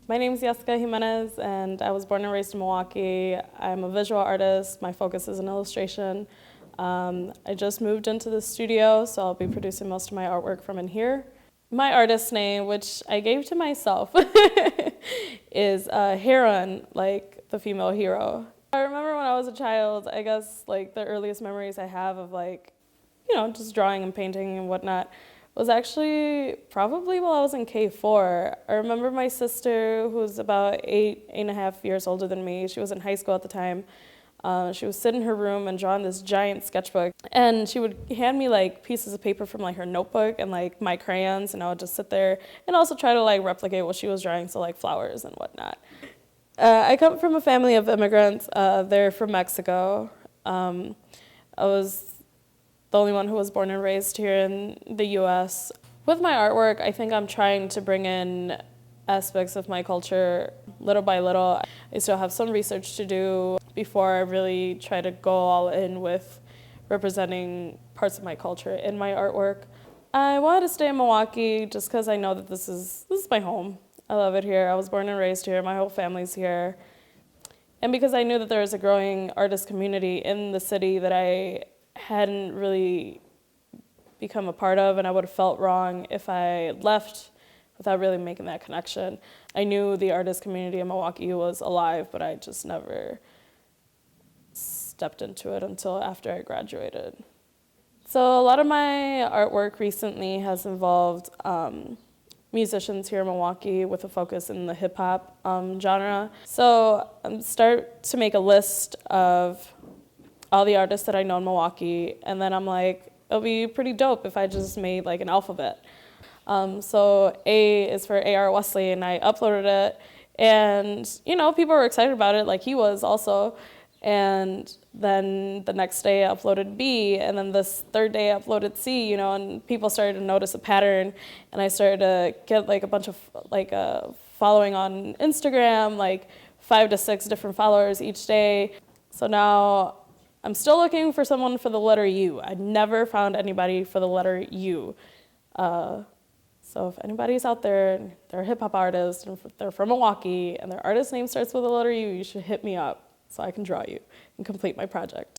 My name is Yessica Jimenez, and I was born and raised in Milwaukee. I'm a visual artist. My focus is in illustration. I just moved into the studio, so I'll be producing most of my artwork from in here. My artist name, which I gave to myself, is Heron, like the female hero. I remember when I was a child, I guess like the earliest memories I have of just drawing and painting and whatnot was actually probably while I was in K4. I remember my sister, who was about 8.5 years older than me, she was in high school at the time. She would sit in her room and draw in this giant sketchbook, and she would hand me like pieces of paper from like her notebook and like my crayons, and I would just sit there and also try to like replicate what she was drawing, so like flowers and whatnot. I come from a family of immigrants. They're from Mexico. I was the only one who was born and raised here in the US. With my artwork, I think I'm trying to bring in aspects of my culture little by little. I still have some research to do before I really try to go all in with representing parts of my culture in my artwork. I wanted to stay in Milwaukee just because I know that this is my home. I love it here. I was born and raised here. My whole family's here. And because I knew that there was a growing artist community in the city that I hadn't really become a part of, and I would have felt wrong if I left without really making that connection. I knew the artist community in Milwaukee was alive, but I just never stepped into it until after I graduated. So a lot of my artwork recently has involved musicians here in Milwaukee with a focus in the hip-hop genre. So I start to make a list of all the artists that I know in Milwaukee, and then I'm like, it'll be pretty dope if I just made like an alphabet. So A is for A.R. Wesley, and I uploaded it, and people were excited about it, like he was also. And then the next day I uploaded B, and then this third day I uploaded C, and people started to notice a pattern, and I started to get like a bunch of following on Instagram, like 5 to 6 different followers each day. So now I'm still looking for someone for the letter U. I never found anybody for the letter U. So if anybody's out there and they're a hip hop artist and they're from Milwaukee and their artist name starts with the letter U, you should hit me up so I can draw you and complete my project.